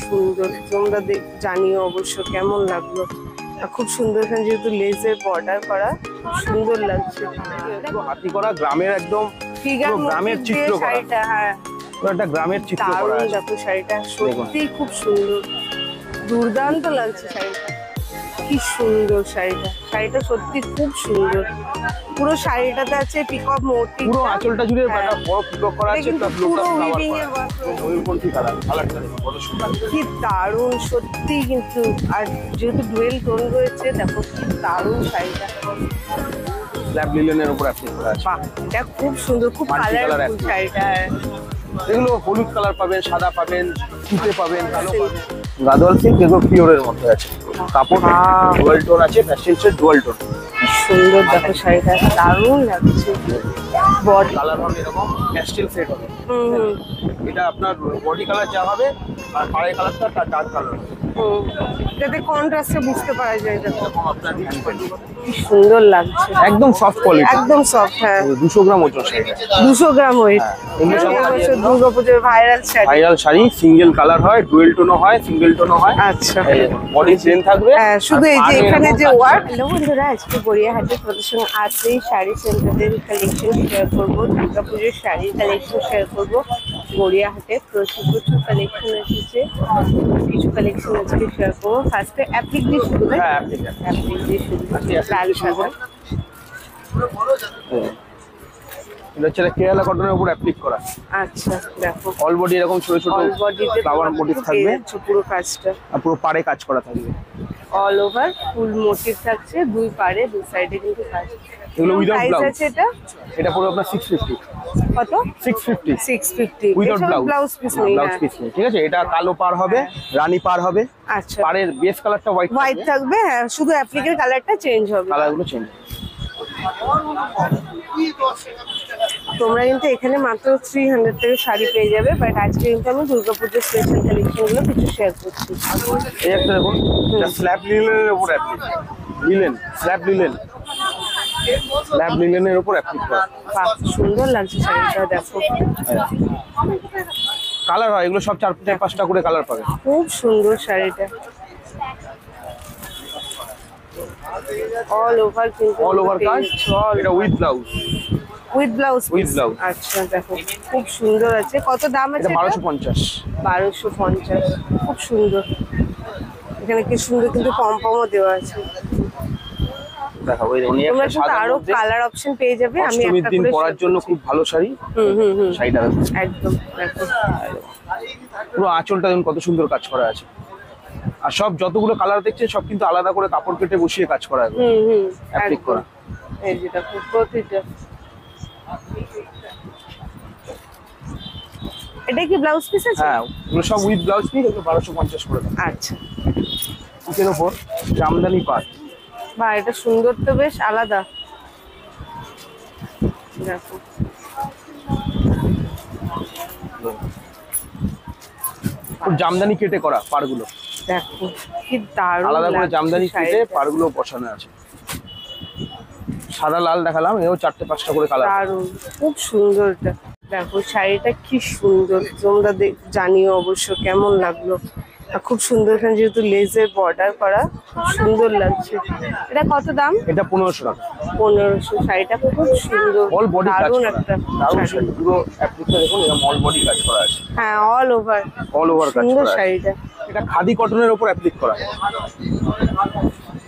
সুন্দর, তোমরা জানিও অবশ্য কেমন লাগলো। খুব সুন্দর, এখানে যেহেতু লেজের বর্ডার করা, সুন্দর লাগছে। হাতি করা গ্রামের একদম গ্রামের চিত্র শাড়িটা, হ্যাঁ একটা গ্রামের চিত্র করা আছে। দেখো শাড়িটা সত্যি খুব সুন্দর, দুর্দান্ত লাগছে শাড়িটা। কি সুন্দর শাড়িটা সত্যি খুব সুন্দর। পুরো শাড়িটাতে আছে পিকক মোটিভ, পুরো আঁচলটা জুড়ে একটা বড় পিকক করা আছে, প্লাস পুরো উইভিং এর ওয়ার্ক। ময়ূরপঙ্খী কালারটা দেখো কত সুন্দর, কি দারুণ সত্যি। কিন্তু আর যেহেতু ডুয়েল টোন রয়েছে, দেখো কি দারুণ শাড়িটা। স্ল্যাব লিনেনের উপর অ্যাপ্লিক করা আছে। এটা খুব সুন্দর, খুব কালারফুল শাড়িটা। এগুলো হলুদ কালার পাবেন, সাদা পাবেন, তুতে পাবেন, কালো পাবেন। গাদোয়াল সিল্ক এগুলো পিওরের মধ্যে আছে। কাপড় ডুয়াল টোন আছে, প্যাস্টেলসের ডুয়াল টোন। সুন্দর দেখো শাড়িটা, দারুণ লাগছে। বডি কালার হবে এরকম প্যাস্টেল সেট হবে। এটা আপনার বডি কালার যা হবে আর পাড়ের কালারটা তার ডার্ক কালার। যাতে কন্ট্রাস্টে বুঝতে পারা যায়। দেখো আপনার কি সুন্দর লাগছে, একদম সফট কোয়ালিটি, একদম সফট। হ্যাঁ 200 গ্রাম ওজন শাড়ি, 200 গ্রাম ওয়েট। দুর্গাপুজোর ভাইরাল শাড়ি, সিঙ্গেল কালার হয়, ডুয়েল টোনও হয়, সিঙ্গেল টোনও হয়। আচ্ছা, বডি প্লেন থাকবে। হ্যাঁ শুধু এই যে এখানে যে ওয়ার্ক। হ্যালো বন্ধুরা, আজকে গড়িয়াহাটে তোমাদের সঙ্গে আসলেই শাড়ি সেন্টারের কালেকশন শেয়ার করবো, দুর্গাপুজোর শাড়ির কালেকশন শেয়ার করবো। গড়িয়াহাটে প্রচুর কালেকশন এসেছে, কিছু কালেকশন আজকে শেয়ার করবো। ফার্স্টে অ্যাপ্লিক দিয়ে শুরু, অ্যাপ্লিক দিয়ে শুরু, লাল সাদা। এটা হচ্ছে কেরালা কটনের উপর অ্যাপ্লিক করা। আচ্ছা দেখো অল বডি এরকম ছোট ছোট ফ্লাওয়ার মোটিভ থাকবে, পুরো কাজটা আর পুরো পাড়ে কাজ করা থাকবে। অল ওভার ফুল মোটিভ থাকছে, দুই পাড়ে দুই সাইডে কিন্তু কাজ। এগুলো উইদাউট ব্লাউজ আছে। এটা পুরো আপনার 650। কত? 650 উইদাউট ব্লাউজ পিস নেই। ঠিক আছে, এটা কালো পার হবে, রানী পার হবে। আচ্ছা, পাড়ের বেস কালারটা হোয়াইট থাকবে। হ্যাঁ শুধু অ্যাপ্লিকের কালারটা চেঞ্জ হবে, কালারগুলো চেঞ্জ। তোমরা কিন্তু এখানে মাত্র 300 থেকে শাড়ি পেয়ে যাবে। বাট আজকে কিন্তু আমি দুর্গাপুজোর স্পেশাল কালেকশনগুলো কিছু শেয়ার করছি। এই একটা দেখুন, এটা স্ল্যাব লিনেনের উপর অ্যাপ্লিক, লিনেন স্ল্যাব লিনেনের উপর অ্যাপ্লিক করা। সুন্দর লাগছে শাড়িটা, দেখো কালার হয় এগুলো সব 4-5টা করে কালার পাবে। খুব সুন্দর শাড়িটা, অল ওভার কিন্তু অল ওভার কাজ। এটা উইথ ব্লাউজ, আচ্ছা দেখো খুব সুন্দর আছে। কত দাম আছে? 1250। 1250, খুব সুন্দর। এখানে কি সুন্দর কিন্তু পমপমও দেওয়া আছে। দেখাবো তোমরা কিন্তু আরো কালার অপশন পেয়ে যাবে। আমি একটা দিন পরার জন্য খুব ভালো শাড়ি। শাড়িটা একদম দেখো, পুরো আঁচলটা দেখুন কত সুন্দর কাজ করা আছে। আর সব যতগুলো কালার দেখছেন সব কিন্তু আলাদা করে কাপড় কেটে বসিয়ে কাজ করা আছে, অ্যাপ্লিক করা। এই যে দেখো প্রতিটা। এটা কি ব্লাউজ পিস আছে? হ্যাঁ এগুলো সব উইথ ব্লাউজ পিস, এগুলো 1250 করে দাম। আচ্ছা, এর উপর জামদানি পাট। বাহ, এটা সুন্দর তো, বেশ আলাদা। দেখো জামদানি কেটে করা পাড়গুলো, দেখো কি দারুণ, আলাদা করে জামদানি কেটে পাড়গুলো বসানো আছে। সাদা লাল দেখালাম, এও 4-5টা করে কালার। দারুণ, খুব সুন্দর। দেখো শাড়িটা কি সুন্দর, তোমরা জানিও অবশ্য কেমন লাগলো। খুব সুন্দর, এখানে যেহেতু লেজের বর্ডার করা, সুন্দর লাগছে। এটা কত দাম? এটা 1500 টাকা। 1500। শাড়িটা খুব সুন্দর, অল বডি কাজ দারুণ করা, একটা দারুণ শাড়ি। পুরো অ্যাপ্লিকটা দেখুন, এরকম অল বডি কাজ করা আছে। হ্যাঁ অল ওভার কাজ সুন্দর করা শাড়িটা। এটা খাদি কটনের উপর অ্যাপ্লিক করা,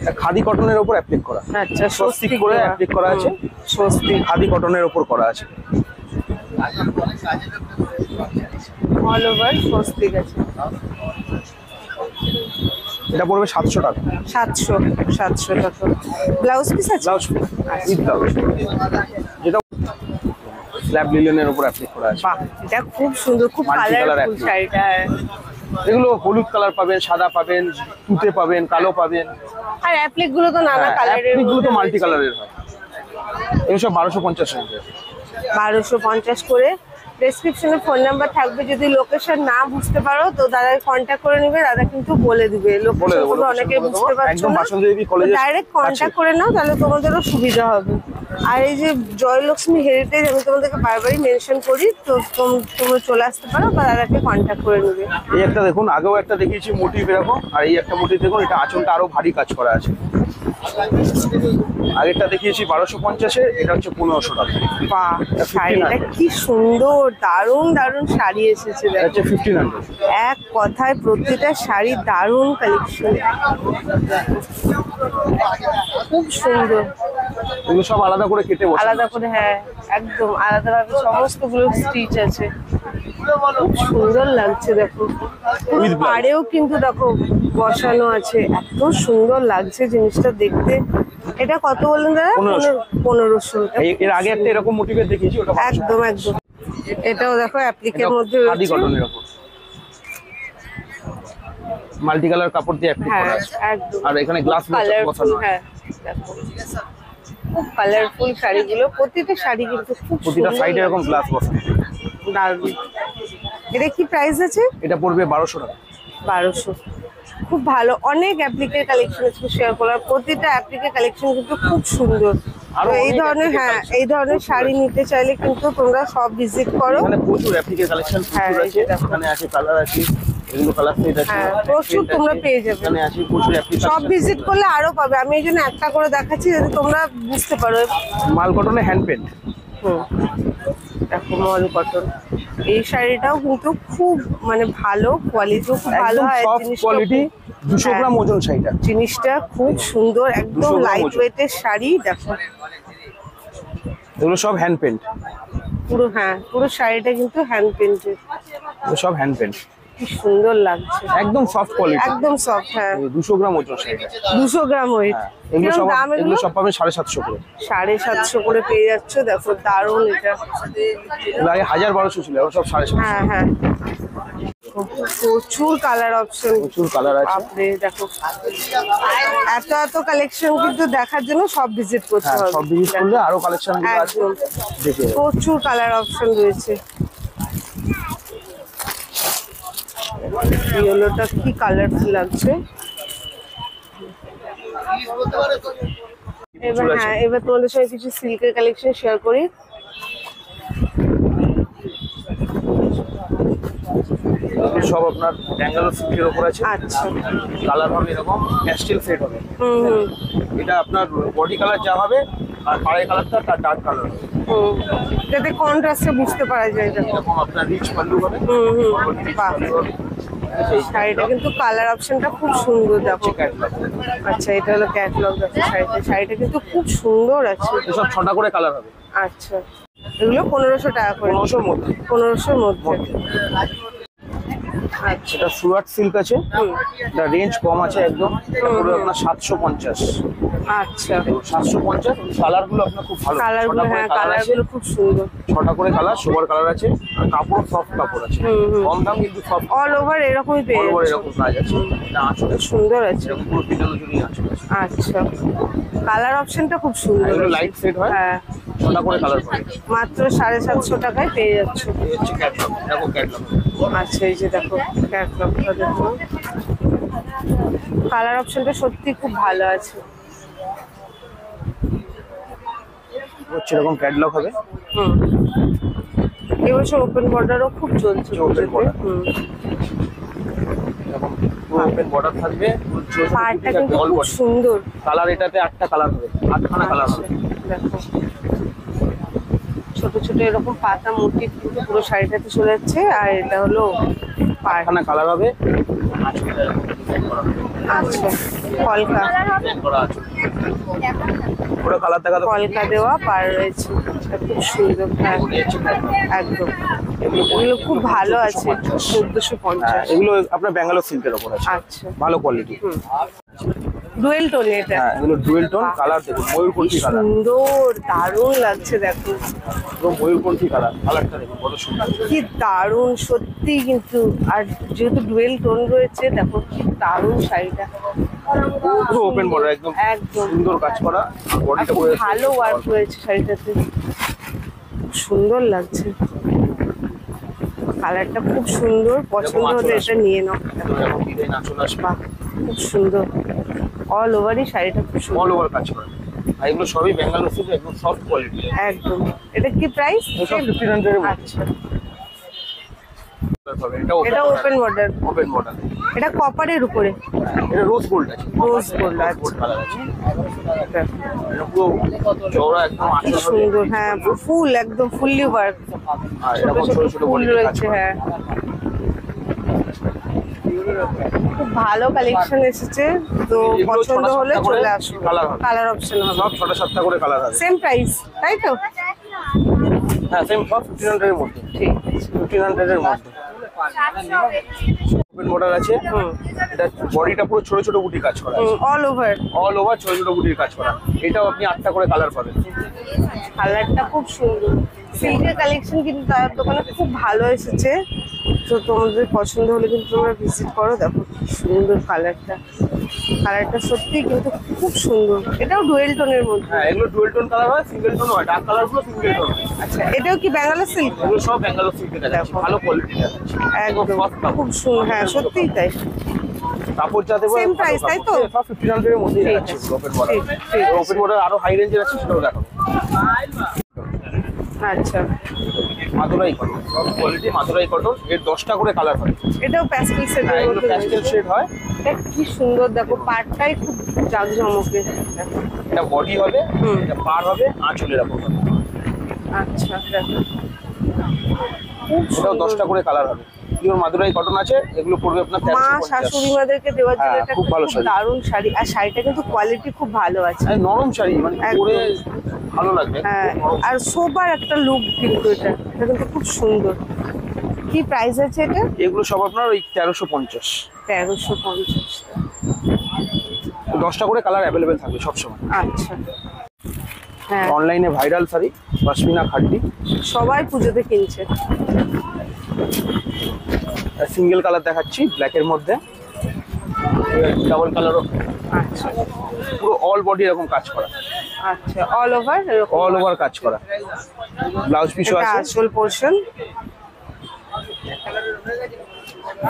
এটা খাদি কটনের উপর অ্যাপ্লিক করা। আচ্ছা, স্বস্তিক করে অ্যাপ্লিক করা আছে, স্বস্তিক খাদি কটনের উপর করা আছে। অল ওভার স্বস্তিক আছে। এটা পড়বে 700 টাকা। 700 টাকা। ব্লাউজ পিস আছে? ব্লাউজ পিস উইথ ব্লাউজ, যেটা স্ল্যাব লিনেনের উপর অ্যাপ্লিক করা আছে। বাহ, এটা খুব সুন্দর, খুব কালারফুল শাড়িটা। এগুলো হলুদ কালার পাবেন, সাদা পাবেন, তুতে পাবেন, কালো পাবেন। আর অ্যাপ্লিক গুলো তো নানা কালারের, অ্যাপ্লিক গুলো তো মাল্টি কালারের হয়। এগুলো সব 1250 টাকা। 1250 করে। ডেসক্রিপশনে ফোন নাম্বার থাকবে, যদি লোকেশন না বুঝতে পারো তো দাদাকে কন্ট্যাক্ট করে নিবে, দাদা কিন্তু বলে দিবে। লোকেশন গুলো অনেকে বুঝতে পারছো না, ডাইরেক্ট কন্ট্যাক্ট করে নাও, তাহলে তোমাদেরও সুবিধা হবে। আর এই যে জয়লক্ষ্মী হেরিটেজ আমি তোমাদেরকে বারবারই মেনশন করি, তো তোমরা চলে আসতে পারো বা দাদাকে কন্ট্যাক্ট করে নিবে। এই একটা দেখুন, আগেও একটা দেখিয়েছি মোটিভ এরকম, আর এই একটা মোটিভ দেখুন, এটা আঁচলটা আরো ভারী কাজ করা আছে। আগেরটা দেখিয়েছি 1250-এর, এটা হচ্ছে 1500 টাকা। বাহ, শাড়িটা কি সুন্দর, দারুণ দারুণ শাড়ি এসেছে এটা হচ্ছে 1500। এক কথায় প্রতিটা শাড়ি দারুণ কালেকশন, খুব সুন্দর। এগুলো সব আলাদা করে কেটে বসে আলাদা করে, হ্যাঁ একদম আলাদাভাবে সমস্ত গুলো স্টিচ আছে, খুব সুন্দর লাগছে। দেখো পাড়েও কিন্তু দেখো বসানো আছে, এত সুন্দর লাগছে জিনিসটা দেখতে। এটা কত বললেন দাদা? 1500। এর আগে একটা এরকম মোটিভের দেখিয়েছি, ওটা একদম একদম। এটাও দেখো অ্যাপ্লিকের মধ্যে খাদি কটনের উপর মাল্টি কালার কাপড় দিয়ে অ্যাপ্লিক করা আছে। একদম। আর এখানে গ্লাস বসানো আছে। হ্যাঁ দেখো খুব কালারফুল শাড়িগুলো, প্রতিটা শাড়ি কিন্তু খুব প্রতিটা সাইডে এরকম গ্লাস বসানো। দারুণ। এটা কি প্রাইস আছে? এটা পড়বে 1200 টাকা। 1200। খুব ভালো, অনেক অ্যাপ্লিকের কালেকশন আছে শেয়ার করার, প্রতিটা অ্যাপ্লিকের কালেকশন কিন্তু খুব সুন্দর। তো এই ধরনের, হ্যাঁ এই ধরনের শাড়ি নিতে চাইলে কিন্তু তোমরা সব ভিজিট করো। এখানে প্রচুর অ্যাপ্লিকের কালেকশন আছে, এখানে আছে কালার আছে, এগুলো কালার সেট আছে, হ্যাঁ প্রচুর তোমরা পেয়ে যাবে। এখানে আছে প্রচুর অ্যাপ্লিকেশন, সব ভিজিট করলে আরো পাবে। আমি এই জন্য একটা করে দেখাচ্ছি যাতে তোমরা বুঝতে পারো। মাল কটনে হ্যান্ড পেন্ট। দেখো মল কটন, এই শাড়িটাও কিন্তু খুব মানে ভালো কোয়ালিটিও খুব ভালো হয়, জিনিসটা কোয়ালিটি 200 গ্রাম ওজন শাড়িটা, জিনিসটা খুব সুন্দর, একদম লাইট ওয়েটের শাড়ি। দেখো এগুলো সব হ্যান্ড পেন্ট পুরো, হ্যাঁ পুরো শাড়িটা কিন্তু হ্যান্ড পেন্টেড, এগুলো সব হ্যান্ড পেন্ট, কি সুন্দর লাগছে, একদম সফট কোয়ালিটি, একদম সফট। হ্যাঁ 200 গ্রাম ওজন শাড়িটা, 200 গ্রাম ওয়েট। এগুলো সব এগুলো সব পাবেন 750 করে, 750 করে পেয়ে যাচ্ছ। দেখো দারুণ, এটা আগে 1000-1200 ছিল, এখন সব 750। হ্যাঁ হ্যাঁ প্রচুর কালার অপশন, প্রচুর কালার আছে। আপনি দেখো এত এত কালেকশন কিন্তু দেখার জন্য সব ভিজিট করতে হবে। সব ভিজিট করলে আরো কালেকশন আছে, দেখে প্রচুর কালার অপশন রয়েছে। ইয়েলোটা কি কালারফুল লাগছে। এবার হ্যাঁ, এবার তোমাদের সঙ্গে কিছু সিল্কের কালেকশন শেয়ার করি। সব আপনার ব্যাঙ্গালোর সিল্কের উপর আছে। আচ্ছা, কালার হবে এরকম প্যাস্টেল সেট হবে। এটা আপনার বডি কালার যা হবে, আর পাড়ের কালারটা তার ডার্ক কালার হবে, যাতে কন্ট্রাস্টে বুঝতে পারা যায়। এরকম আপনার রিচ পাল্লু হবে। শাড়িটা কিন্তু কালার অপশনটা খুব সুন্দর। দেখো আচ্ছা, এটা হলো ক্যাটলগ। দেখো শাড়িটা কিন্তু খুব সুন্দর আছে। এসব 6টা করে কালার হবে। আচ্ছা, এগুলো 1500 টাকা করে। 1500-র মধ্যে। 1500-র মধ্যে। আচ্ছা, এটা সুরাট সিল্ক আছে, এটা রেঞ্জ কম আছে একদম, এটা পড়বে আপনার 750। আচ্ছা 750। কালারগুলো আপনার খুব ভালো, কালারগুলো, হ্যাঁ কালারগুলো খুব সুন্দর। 6টা করে কালার, সোবার কালার আছে, আর কাপড় সফট কাপড় আছে, কম দাম কিন্তু সফট, অল ওভার এরকমই পেয়ে যাচ্ছে। এরকম কাজ আছে। এটা আঁচলে সুন্দর আছে, এরকম পুরো পিটানো জুড়ি আছে। আচ্ছা, কালার অপশনটা খুব সুন্দর। এগুলো লাইট সেট হয়, হ্যাঁ 6টা করে কালার পাবে, মাত্র 750 টাকায় পেয়ে যাচ্ছে। এই হচ্ছে ক্যাটলগ। দেখো ক্যাটলগ। আচ্ছা, এই যে দেখো ক্যাটলগটা দেখো, কালার অপশনটা সত্যি খুব ভালো আছে। হচ্ছে এরকম ক্যাটলগ হবে। এবছর ওপেন বর্ডারও খুব চলছে। ওপেন বর্ডার, এরকম পুরো ওপেন বর্ডার থাকবে। পাড়টা কিন্তু খুব সুন্দর। কালার এটাতে 8টা কালার হবে, 8খানা কালার হবে। দেখো ছোট ছোট এরকম পাতা মোটিভ কিন্তু পুরো শাড়িটাতে চলে যাচ্ছে। আর এটা হলো 8খানা কালার হবে। আচ্ছা, কলকা পুরো কালার দেখা কলকা দেওয়া পার রয়েছে, খুব সুন্দর। একদম, এগুলো খুব ভালো আছে। 1450। এগুলো আপনার ব্যাঙ্গালোর সিল্কের উপর আছে। আচ্ছা, ভালো কোয়ালিটি। ডুয়েল টোন এটা। হ্যাঁ, এগুলো ডুয়েল টোন। কালার দেখুন, ময়ূরকণ্ঠী কালার, সুন্দর দারুণ লাগছে। দেখো পুরো ময়ূরকণ্ঠী কালার, কালারটা দেখুন কত সুন্দর, কি দারুণ সত্যি কিন্তু। আর যেহেতু ডুয়েল টোন রয়েছে, দেখো কি দারুণ শাড়িটা, পুরো ওপেন বর্ডার, একদম একদম সুন্দর কাজ করা, বডিটা খুব ভালো ওয়ার্ক রয়েছে শাড়িটাতে, সুন্দর লাগছে। কালারটা খুব সুন্দর, পছন্দ হলে এটা নিয়ে নাও। এখন ডিজাইন আঁচল আসবে, বাহ, খুব সুন্দর। অল ওভারই শাড়িটা খুব অল সুন্দর। ওভার কাজ করা। আর এগুলো সবই ব্যাঙ্গালোর সিল্ক, একদম সফট কোয়ালিটি। একদম। এটা কি প্রাইস? সব 1500 এর মধ্যে। আচ্ছা, এটা ওপেন বর্ডার। Open border. এটা কপারের উপরে, এটা রোজ গোল্ড আছে, রোজ গোল্ড। গোল্ড আচ্ছা, কালার আছে। এটা পুরো চওড়া একদম খুব আঁচল হবে। সুন্দর। হ্যাঁ, ফুল একদম ফুললি ওয়ার্ক, আর ছোট এরকম ছোট ছোট ছোট ফুল বডিতে কাজ রয়েছে। করা। হ্যাঁ, খুব ভালো কালেকশন এসেছে, তো এগুলো পছন্দ 6টা হলে 7টা করে চলে আসুন। কালার হবে। কালার অপশন হবে, সব 6টা 7টা করে কালার আছে। সেম প্রাইস তাই তো? হ্যাঁ, সেম সব 1500 এর মধ্যে। ঠিক। 1500 এর মধ্যে। ওপেন বর্ডার আছে। এটা বডিটা পুরো ছোট ছোট বুটি কাজ করা আছে, অল ওভার। অল ওভার ছোট ছোট বুটির কাজ করা। এটাও আপনি 8টা করে কালার পাবেন। কালারটা খুব সুন্দর। সিল্কের কালেকশন কিন্তু তার দোকানে খুব ভালো এসেছে, তো তোমাদের পছন্দ হলে কিন্তু তোমরা ভিজিট করো। দেখো কি সুন্দর কালারটা, কালারটা সত্যি কিন্তু খুব সুন্দর। এটাও ডুয়েল টোনের মধ্যে। হ্যাঁ, এগুলো ডুয়াল টোন কালার হয়, সিঙ্গেল টোন হয়। ডার্ক কালার গুলো সিঙ্গেল টোন হয়। আচ্ছা, এটাও কি ব্যাঙ্গালোর সিল্ক? এগুলো সব ব্যাঙ্গালোর সিল্কের কাজ, দেখো। ভালো কোয়ালিটি আছে। একদম খুব সুন্দর। হ্যাঁ, সত্যিই তাই। কাপড় যাতে Same price, তাই তো? সব 1500 এর মধ্যেই ঠিক আছে। আছে, ওপেন বর্ডার, ঠিক, ঠিক আছে। ওপেন বর্ডার আরো হাই রেঞ্জের আছে, সেটাও দেখাবো। আচ্ছা, মাদুরাই কটন, সব কোয়ালিটি মাদুরাই কটন। এর 10টা করে কালার হয়। এটাও প্যাস্টেল হ্যাঁ, সেটের এগুলো মধ্যে প্যাস্টেল রয়েছে। শেড হয়। এটা কি সুন্দর, দেখো পাড়টাই খুব জাঁকজমকে। দেখো। এটা বডি হবে, হুম। এটা পার হবে, আঁচল এরকম হবে। আচ্ছা, দেখো খুব এটাও সুন্দর। 10টা করে কালার হবে। পিওর মাদুরাই কটন আছে। এগুলো পড়বে আপনার মা 1350। শাশুড়ি মাদেরকে দেওয়ার জন্য হ্যাঁ, এটা খুব ভালো খুব শাড়ি। দারুণ শাড়ি। আর শাড়িটা কিন্তু কোয়ালিটি খুব ভালো আছে। আর নরম শাড়ি, মানে একদম। পরে ভালো লাগবে। হ্যাঁ, আর সোবার একটা লুক কিন্তু এটা কিন্তু খুব সুন্দর। কি প্রাইস আছে এটা? এগুলো সব আপনার ওই 1350। 1350। 10টা করে কালার অ্যাভেলেবেল থাকবে সবসময়। আচ্ছা, হ্যাঁ, অনলাইনে ভাইরাল শাড়ি, পশমিনা খাড্ডি। সবাই পুজোতে কিনছে। সিঙ্গেল কালার দেখাচ্ছি ব্ল্যাকের মধ্যে, ডাবল কালারও। আচ্ছা, পুরো অল বডি এরকম কাজ করা, আচ্ছা, অল ওভার এরকম। অল ওভার কাজ করা। ব্লাউজ পিসও এটা আছে, আসল পোর্শন।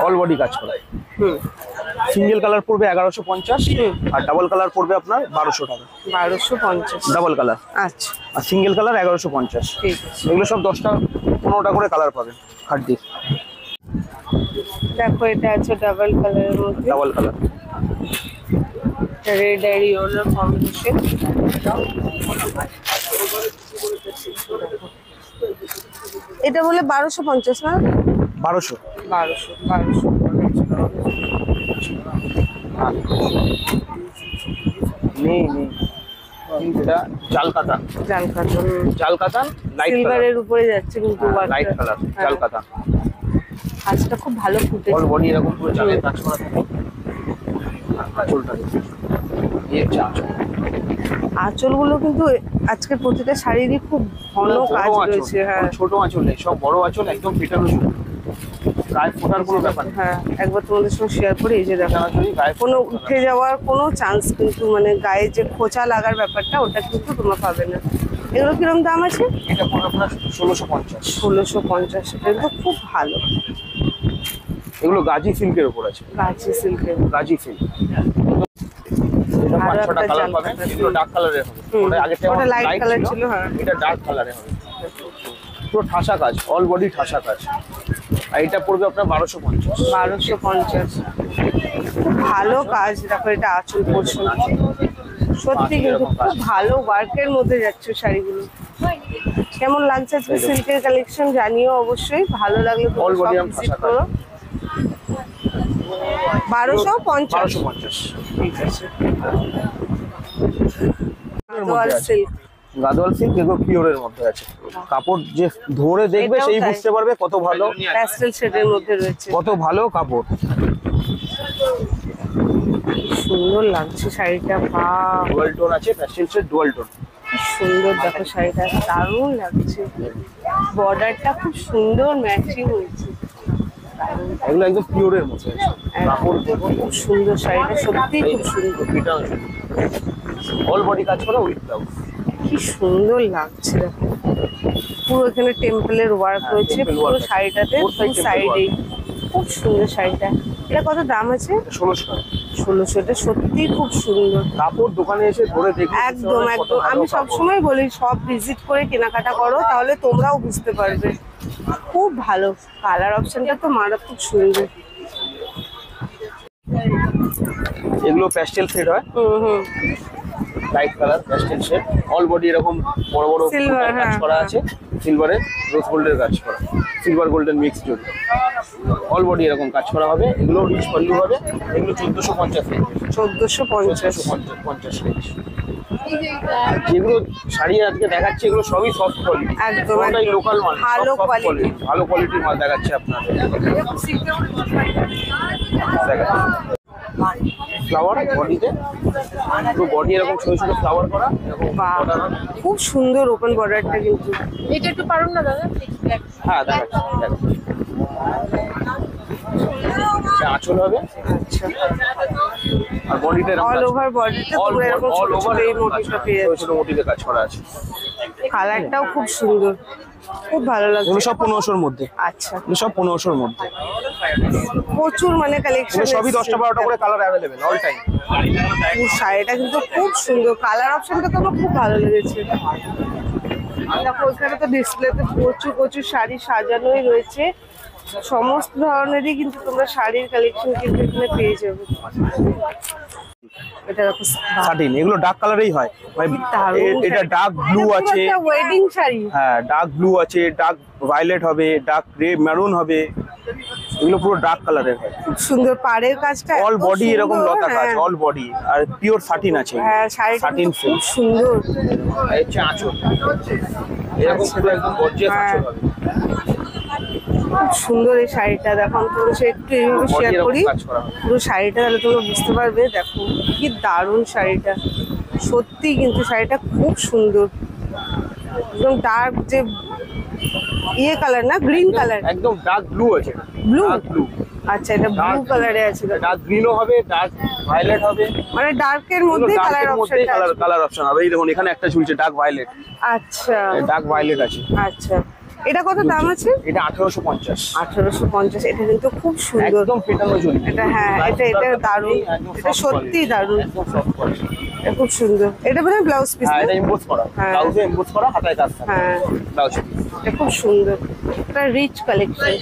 অল বডি কাজ করা। হুম, সিঙ্গেল কালার পড়বে 1150, আর ডাবল কালার পড়বে আপনার 1200 টাকা। 1250। Double colour. আচ্ছা, আর সিঙ্গেল কালার 1150। ঠিক আছে। এগুলো সব 10টা 15টা করে কালার পাবেন খাড্ডির। দেখো এটা আছে ডাবল কালারের মধ্যে, ডাবল কালার। রেড আর ইয়েলোর কম্বিনেশন। এটা বলে 1250 না? 1200। 1200। নেই নেই, এটা জাল কাতান। জাল কাতান। জাল কাতান লাইট কালার, সিলভারের উপরে যাচ্ছে কিন্তু লাইট কালার জাল কাতান। কাজটা খুব ভালো ফুটেছে। অল বডি এরকম পুরো জালের কাজ করা থাকে। আঁচলটা এই হচ্ছে আঁচল। আঁচলগুলো কিন্তু আজকের প্রতিটা শাড়িরই খুব ঘন বড় কাজ আঁচল, রয়েছে। হ্যাঁ, কোনো ছোট আঁচল নেই, সব বড় আঁচল, একদম পেটানো শুরু, গায়ে ফোটার কোনো ব্যাপার নেই। হ্যাঁ, একবার তোমাদের সঙ্গে শেয়ার করে এই যে দেখো, গায়ে কোনো উঠে যাওয়ার কোনো চান্স কিন্তু, মানে গায়ে যে খোঁচা লাগার ব্যাপারটা ওটা কিন্তু তোমরা পাবে না। এগুলো কিরকম দাম আছে? এটা পড়বে আপনার 1650। 1650। এটা কিন্তু খুব ভালো। এগুলো গাজি সিল্কের উপর আছে, গাছি সিল্কের। গাজি সিল্ক। এটা আরো 5-6টা একটা কালার জাল পাবেন। কাতান। এগুলো ডার্ক কালারের হবে। ওটা আগে ওটা লাইট কালার ছিল। হ্যাঁ, এটা ডার্ক কালারে হবে, পুরো ঠাসা কাজ, অল বডি ঠাসা কাজ। আর এটা পড়বে আপনার 1250। 1250। খুব ভালো কাজ। দেখো এটা আঁচল পোর্শন, সত্যি কিন্তু খুব ভালো ওয়ার্কের মধ্যে যাচ্ছে শাড়িগুলো। কেমন লাগছে আজকে সিল্কের কালেকশন জানিও অবশ্যই। ভালো লাগলে All body তোমরা and ভিজিট খাসা করো। 1250। 1250। ঠিক আছে। এর গাদোয়াল মধ্যে আছে। সিল্ক। গাদোয়াল সিল্ক, এগুলো পিওরের মধ্যে আছে। কাপড় যে ধরে দেখবে এটাও সেই তাই। বুঝতে পারবে কত ভালো, প্যাস্টেল শেডের মধ্যে রয়েছে। কত ভালো কাপড়। সুন্দর লাগছে শাড়িটা। বাহ, ডুয়াল টোন আছে, প্যাস্টেল শেড ডুয়াল টোন। খুব সুন্দর। দেখো শাড়িটা দারুণ লাগছে। বর্ডারটা খুব সুন্দর ম্যাচিং হয়েছে। দারুণ। এগুলো একদম পিওরের মধ্যে আছে। কাপড় দেখো, খুব সুন্দর শাড়িটা, সত্যি খুব সুন্দর। অল বডি কাজ করা উইথ ব্লাউজ। কি সুন্দর লাগছে দেখো, পুরো এখানে টেম্পলের ওয়ার্ক রয়েছে পুরো শাড়িটাতে, সাইডে খুব সুন্দর শাড়িটা। এটা কত দাম আছে? 1600 টাকা। 1600। এটা সত্যি খুব সুন্দর কাপড় দোকানে এসে ধরে দেখে একদম একদম। আমি সবসময় বলি সব ভিজিট করে কেনাকাটা করো, তাহলে তোমরাও বুঝতে পারবে। খুব ভালো, কালার অপশনটা তো মারাত্মক সুন্দর। এগুলো প্যাস্টেল শেড হয়, light colour pastel shade, all body এরকম বড় বড় Silver, কাজ হ্যাঁ, করা আছে, সিলভারের রোজ গোল্ডের কাজ করা, সিলভার গোল্ডেন মিক্স জড়ি, অল বডি এরকম কাজ করা হবে। এগুলো রিচ ভ্যালু হবে, এগুলো 1450 রেঞ্জ। 1450। 1450 রেঞ্জ। যেগুলো শাড়ি আজকে দেখাচ্ছে এগুলো সবই সফট কোয়ালিটি, একদম, কোনটাই লোকাল মাল, ভালো সব soft quality। quality, ভালো কোয়ালিটির মাল দেখাচ্ছে আপনাদের। ফ্লাওয়ার বডিতে, তো বডি এরকম ছোট ছোট ফ্লাওয়ার করা এরকম বাহ, border হবে। খুব সুন্দর ওপেন বর্ডারটা কিন্তু। এটা একটু পারুন না দাদা। হ্যাঁ দেখাচ্ছি, দেখাচ্ছি। এটা আঁচল হবে, আচ্ছা, আর বডিতে অল ওভার বডিতে তোমরা এরকম ছোট ছোট এই মোটিভটা পেয়ে ছোট যাচ্ছ। ছোট মোটিভে কাজ করা আছে। কালারটাও খুব সুন্দর, খুব ভালো এগুলো লাগছে। সব 1500-র মধ্যে, আচ্ছা, এগুলো সব 1500-র মধ্যে। প্রচুর মানে কালেকশন। এগুলো সবই 10টা 12টা করে কালার অ্যাভেলেবেল অল টাইম। শাড়িটা কিন্তু খুব সুন্দর, কালার অপশনটা তো আমার খুব ভালো লেগেছে। দেখো ওখানে তো ডিসপ্লেতে প্রচুর প্রচুর শাড়ি সাজানোই রয়েছে, সমস্ত ধরনেরই কিন্তু তোমরা শাড়ির কালেকশন কিন্তু এখানে পেয়ে যাবে। এটা দেখো সাটিন, এগুলো ডার্ক কালারেই হয়, মানে এটা ডার্ক ব্লু আছে, ওয়েডিং শাড়ি। হ্যাঁ ডার্ক ব্লু আছে, ডার্ক ভায়োলেট হবে, ডার্ক গ্রে মেরুন হবে, এগুলো পুরো ডার্ক কালারের হয়। খুব সুন্দর পাড়ের কাজটা, অল এত বডি এরকম সুন্দর, লতা কাজ, হ্যাঁ। অল বডি, আর পিওর সাটিন আছে। হ্যাঁ, শাড়িটা সাটিন কিন্তু খুব সুন্দর। হচ্ছে আঁচল এরকম পুরো একদম গর্জিয়াস হ্যাঁ। আঁচল হবে। খুব সুন্দর এই শাড়িটা, দেখো আমি তোমার সাথে একটু এইভাবে Body শেয়ার এরকম করি কাজ করা হবে। পুরো শাড়িটা, তাহলে তোমরা বুঝতে পারবে। দেখো কি দারুণ শাড়িটা, সত্যি কিন্তু শাড়িটা খুব সুন্দর। একদম ডার্ক যে ইয়ে কালার না, গ্রিন কালার, একদম ডার্ক ব্লু আছে, ব্লু। ডার্ক ব্লু, আচ্ছা, এটা ব্লু কালারে আছে, ডার্ক গ্রিনও হবে, ডার্ক ভায়োলেট হবে, মানে ডার্কের মধ্যে কালার অপশনটা আছে। কালার অপশন হবে। এই দেখুন এখানে একটা ঝুলছে ডার্ক ভায়োলেট, আচ্ছা ডার্ক ভায়োলেট আছে। আচ্ছা, এটা কত দাম আছে? এটা 1850। 1850। এটা কিন্তু খুব সুন্দর, একদম পেটানো ঝুল। এটা হ্যাঁ, এটা দারুণ, এটা সত্যি দারুণ, একদম সফট কোয়ালিটি। এটা খুব সুন্দর। এটা বোধহয় ব্লাউজ পিস। হ্যাঁ এটা এমবোস করা, হ্যাঁ। ব্লাউজে এমবোস করা, হাতায় কাজ থাকে। হ্যাঁ, ব্লাউজ এটা খুব সুন্দর, এটা রিচ কালেকশন।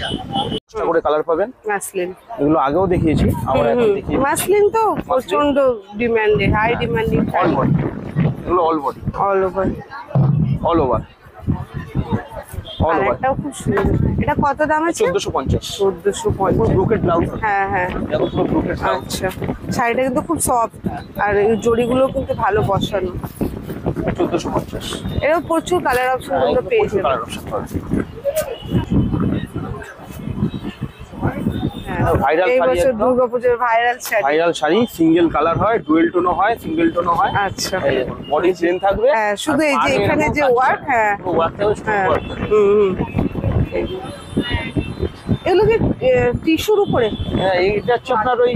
করে কালার পাবেন। মাসলিন, এগুলো আগেও দেখিয়েছি, আবার এখন দেখিয়ে মাসলিন তো প্রচন্ড ডিমান্ডে, হাই ডিমান্ডিং অল বডি, এগুলো all body, all over. All over, all over. কালারটাও খুব সুন্দর। এটা কত দাম আছে? 1450। 1450। ব্রোকেট ব্লাউজ, হ্যাঁ হ্যাঁ, দেখো পুরো ব্রোকেট ব্লাউজ। আচ্ছা। শাড়িটা কিন্তু খুব সফট, আর এই জড়িগুলো কিন্তু ভালো বসানো। 1450। এরও প্রচুর কালার অপশন তোমরা পেয়ে প্রচুর যাবে। কালার অপশন পাবেন। হ্যাঁ, viral এই শাড়ি বছর একদম। দুর্গাপুজোর viral sari. Viral sari, single colour হয়, ডুয়েল টোনও হয়, সিঙ্গেল টোনও হয়। আচ্ছা, বডি প্লেন থাকবে, হ্যাঁ, শুধু আর এই যে পাড়ে এখানে এরকম যে কাজ ওয়ার্ক, করা। হ্যাঁ পুরো ওয়ার্কটা হচ্ছে হ্যাঁ, ওয়ার্ক। এগুলো কি টিস্যুর উপরে? হ্যাঁ এইটা হচ্ছে আপনার ওই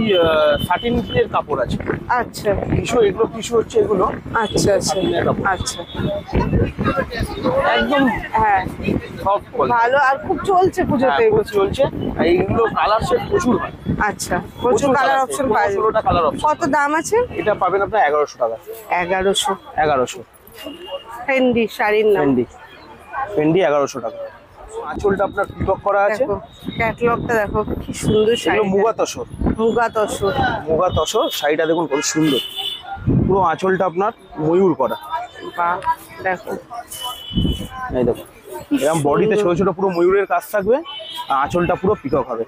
সাটিন এর কাপড় আছে, আচ্ছা টিস্যু, এগুলো টিস্যু হচ্ছে এগুলো আচ্ছা আচ্ছা সাটিনের কাপড়। আচ্ছা, একদম হ্যাঁ সফট কোয়ালিটি। ভালো, আর খুব চলছে পুজোতে এই বছর। চলছে, আর এইগুলো কালার সেট প্রচুর হয়, আচ্ছা, প্রচুর কালার অপশন পাওয়া যাবে। 16টা কালার অপশন। কত দাম আছে? এটা পাবেন আপনার 1100 টাকা। 1100। 1100 ফেন্ডি শাড়ির নাম। ফেন্ডি, ফেন্ডি 1100 টাকা। আঁচলটা আপনার পিকক করা আছে, দেখো ক্যাটালগটা দেখো কি সুন্দর শাড়ি। এগুলো মুগা তসর, মুগা তসর। মুগা তসর। শাড়িটা দেখুন কত সুন্দর, পুরো আঁচলটা আপনার ময়ূর করা। বাহ, দেখো এই দেখো এরকম বডিতে ছোট ছোট পুরো ময়ূরের কাজ থাকবে, আর আঁচলটা পুরো পিকক হবে।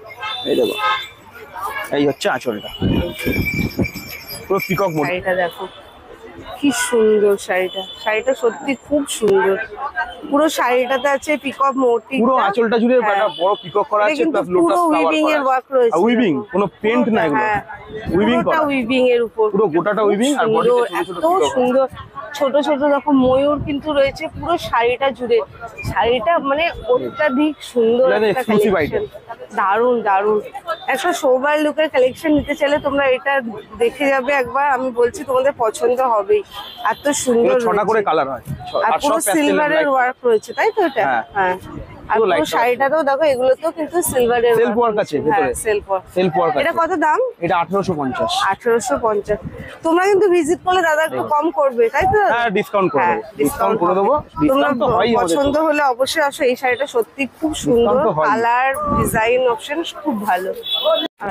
এই দেখো, এই হচ্ছে আঁচলটা, পুরো পিকক মোটিভ। শাড়িটা দেখো কি সুন্দর শাড়িটা, শাড়িটা সত্যি খুব সুন্দর। পুরো শাড়িটাতে আছে পিকক মোটিভ, পুরো আঁচলটা জুড়ে একটা বড় পিকক করা আছে, প্লাস পুরো লোটাস ফ্লাওয়ার উইভিং এর করা ওয়ার্ক আছে। রয়েছে। উইভিং, কোনো পেন্ট না এগুলো, হ্যাঁ, উইভিং পুরোটা করা, উইভিং এর উপর, পুরো গোটাটা খুব উইভিং, আর সুন্দর, বডিতে ছোট ছোট এত পিকক। সুন্দর। ছোট ছোট দেখো ময়ূর কিন্তু রয়েছে পুরো শাড়িটা জুড়ে। শাড়িটা মানে অত্যাধিক সুন্দর একটা কালেকশন, দারুণ দারুণ একটা সোবার লুকের কালেকশন নিতে চাইলে তোমরা এটা দেখে যাবে একবার, আমি বলছি তোমাদের পছন্দ হবেই, এত সুন্দর। 6টা করে কালার হয় আর পুরো সিলভারের ওয়ার্ক রয়েছে, তাই তো এটা? হ্যাঁ। আর পুরো শাড়িটাতেও দেখো, এগুলোতেও কিন্তু সিলভারের সেলফ ওয়ার্ক আছে ভিতরে, সেলফ ওয়ার্ক। এটা কত দাম? এটা 1850। 1850। তোমরা কিন্তু ভিজিট করলে দাদা একটু কম করবে, তাই তো? হ্যাঁ, ডিসকাউন্ট করে দেব, ডিসকাউন্ট করে দেব। ডিসকাউন্ট তো হয়ই, পছন্দ হলে অবশ্যই আসো। এই শাড়িটা সত্যি খুব সুন্দর, কালার ডিজাইন অপশন খুব ভালো।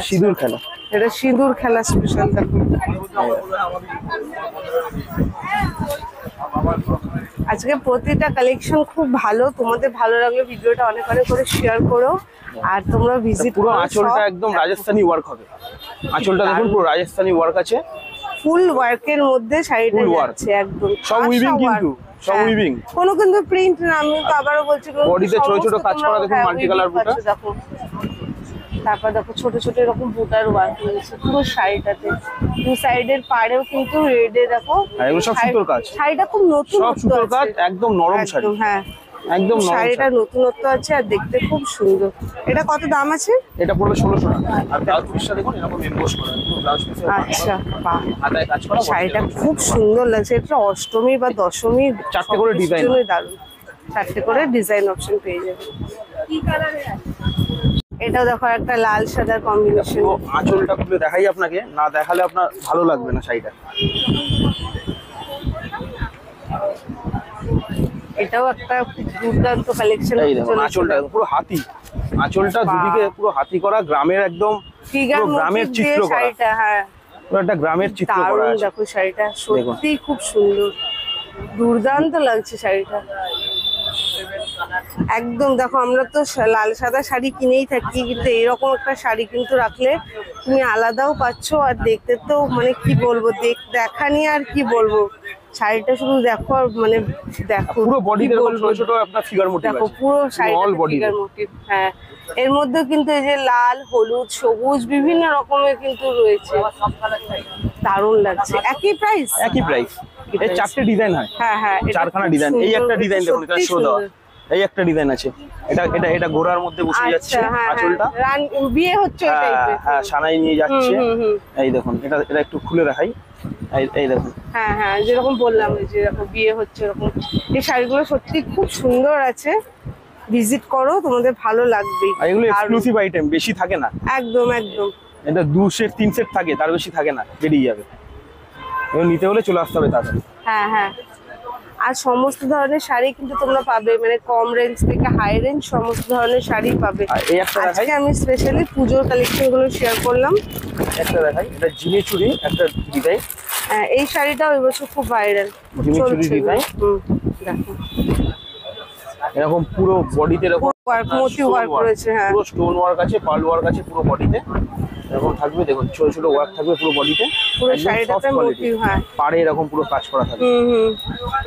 সিঁদুর খেলা, এটা সিঁদুর খেলা স্পেশাল। দেখো আজকে প্রতিটা কালেকশন খুব ভালো, তোমাদের ভালো লাগলে ভিডিওটা অনেক অনেক করে শেয়ার করো। আর তোমরা ভিজিট পুরো আঁচলটা একদম রাজস্থানি ওয়ার্ক হবে। আঁচলটা দেখুন পুরো রাজস্থানি ওয়ার্ক আছে, ফুল ওয়ার্কের মধ্যে শাড়িটা যাচ্ছে একদম সব উইভিং, কিন্তু সব উইভিং, কোনো কিন্তু প্রিন্ট না। আমি তো আবারও বলছি, বডিতে ছোট ছোট কাজ করা দেখুন, মাল্টি কালার বুটা। দেখো তারপর দেখো ছোট ছোট এরকম বুটার ওয়ার্ক রয়েছে পুরো শাড়িটাতে। দু সাইডের পাড়েও কিন্তু রেডে দেখো, এগুলো সব সুতোর কাজ। শাড়িটা খুব নতুন, সব সুতোর কাজ, একদম নরম শাড়ি। হ্যাঁ, একদম শাড়িটা নতুনত্ব আছে আর দেখতে খুব সুন্দর। এটা কত দাম আছে? এটা পড়বে 1600 টাকা। আর ব্লাউজ পিসটা দেখুন এরকম এমবোস করা, ব্লাউজ পিসে আচ্ছা বাহ, হাতায় কাজ করা। শাড়িটা খুব সুন্দর লাগছে। এটা অষ্টমী বা দশমী 4টে করে ডিজাইন, দারুণ। 4টে করে ডিজাইন অপশন পেয়ে যাবে। কি কালারে আছে? এটা দেখো একটা লাল সাদা কম্বিনেশন। আঁচলটা খুলে দেখাই আপনাকে, না দেখালে আপনার ভালো লাগবে না শাড়িটা। এটাও একটা দুর্দান্ত কালেকশন। এই দেখুন আঁচলটা পুরো হাতি, আঁচলটা দুদিকে পুরো হাতি করা, গ্রামের একদম পুরো গ্রামের চিত্র করা। শাড়িটা হ্যাঁ, পুরো একটা গ্রামের চিত্র করা আছে। দেখো শাড়িটা সত্যি খুব সুন্দর, দুর্দান্ত লাগছে শাড়িটা একদম। দেখো আমরা তো লাল সাদা শাড়ি কিনেই থাকি, কিন্তু এরকম একটা শাড়ি কিন্তু রাখলে তুমি আলাদাও পাচ্ছ। আর দেখতে তো মানে কি বলবো, দেখা নিয়ে আর কি বলবো, শাড়িটা শুধু দেখো আর মানে দেখো পুরো বডিতে ছোট ছোট আপনার ফিগার মোটিভ আছে। দেখো পুরো শাড়িটা ফিগার মোটিভ। হ্যাঁ, এর মধ্যে কিন্তু এই যে লাল, হলুদ, সবুজ বিভিন্ন রকমের কিন্তু রয়েছে, দারুণ লাগছে। একই প্রাইস? একই প্রাইস। এই 4টে ডিজাইন হয়। হ্যাঁ হ্যাঁ, 4খানা ডিজাইন। এই একটা ডিজাইন দেখুন, এটা শো দাও। এই একটা ডিজাইন আছে, এটা এটা এটা গোড়ার মধ্যে বসে যাচ্ছে আঁচলটা, বিয়ে হচ্ছে ওই টাইপের। হ্যাঁ, সানাই নিয়ে যাচ্ছে। এই দেখুন, এটা এটা একটু খুলে দেখাই। এই দেখুন, হ্যাঁ হ্যাঁ, যেরকম বললাম যে এরকম বিয়ে হচ্ছে এরকম। এই শাড়িগুলো সত্যি খুব সুন্দর আছে, ভিজিট করো, তোমাদের ভালো লাগবে। আর এগুলো এক্সক্লুসিভ আইটেম, বেশি থাকে না। একদম একদম, এটা 2 সেট 3 সেট থাকে, তার বেশি থাকে না, বেরিয়ে যাবে। এগুলো নিতে হলে চলে আসতে হবে তাড়াতাড়ি। হ্যাঁ হ্যাঁ, আর সমস্ত ধরনের শাড়ি কিন্তু তোমরা পাবে, মানে কম রেঞ্জ থেকে হাই রেঞ্জ সমস্ত ধরনের শাড়ি পাবে। এই একটা দেখাই, আজকে আমি স্পেশালি পুজোর কালেকশন গুলো শেয়ার করলাম। একটা দেখাই, এটা জিমি চুড়ি একটা ডিজাইন। হ্যাঁ, এই শাড়িটাও এবছর খুব ভাইরাল, জিমি চুড়ি ডিজাইন। দেখো এরকম পুরো বডিতে এরকম ওয়ার্ক, মোতি ওয়ার্ক রয়েছে। হ্যাঁ, পুরো স্টোন ওয়ার্ক আছে, পার্ল ওয়ার্ক আছে পুরো বডিতে। এরকম থাকবে, দেখুন ছোট ছোট ওয়ার্ক থাকবে পুরো বডিতে, পুরো শাড়িটাতে মোটিভ। হ্যাঁ, পাড়ে এরকম পুরো কাজ করা থাকবে।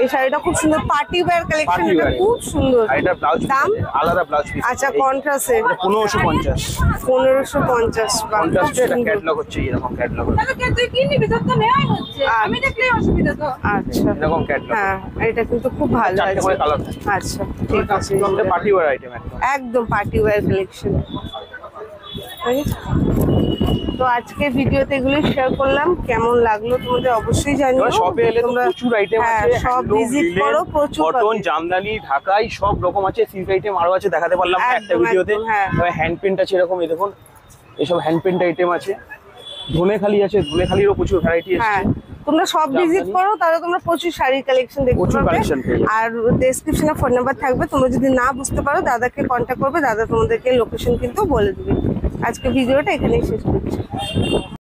এই শাড়িটা খুব সুন্দর, পার্টি ওয়্যার কালেকশন, এটা খুব সুন্দর। আর এটা ব্লাউজ দাম আলাদা, ব্লাউজ পিস। আচ্ছা, কন্ট্রাস্টে 1550। 1550। কন্ট্রাস্টে এটা ক্যাটালগ হচ্ছে, এরকম ক্যাটালগ হচ্ছে। তুই কিনবি তো, তো নেওয়াই হচ্ছে, আমি দেখলেই অসুবিধা তো। আচ্ছা, এরকম ক্যাটালগ। হ্যাঁ, এটা কিন্তু খুব ভালো আছে। 4টে করে কালার থাকে। আচ্ছা ঠিক আছে, এটা পার্টি ওয়্যার আইটেম একদম। একদম পার্টি ওয়্যার কালেকশন। তো আজকে ভিডিওতে এগুলো শেয়ার করলাম, কেমন লাগলো তোমাদের অবশ্যই জানিও। শপে এলে তো প্রচুর আইটেম আছে, সব ভিজিট করো, প্রচুর কটন, জামদানি, ঢাকাই সব রকম আছে। সিল্ক আইটেম আরো আছে, দেখাতে পারলাম না একটা ভিডিওতে। হ্যান্ড পেন্ট আছে এরকম, এই দেখুন এসব হ্যান্ড পেন্ট আইটেম আছে। ধনেখালি আছে, ধনেখালিরও প্রচুর ভ্যারাইটি আছে। তোমরা সব ভিজিট করো, তাহলে তোমরা প্রচুর শাড়ির কালেকশন দেখতে পাবে। আর ডেসক্রিপশনে ফোন নাম্বার থাকবে, তোমরা যদি না বুঝতে পারো দাদাকে কন্ট্যাক্ট করবে, দাদা তোমাদেরকে লোকেশন কিন্তু বলে দেবে। আজকে ভিডিওটা এখানেই শেষ করছি।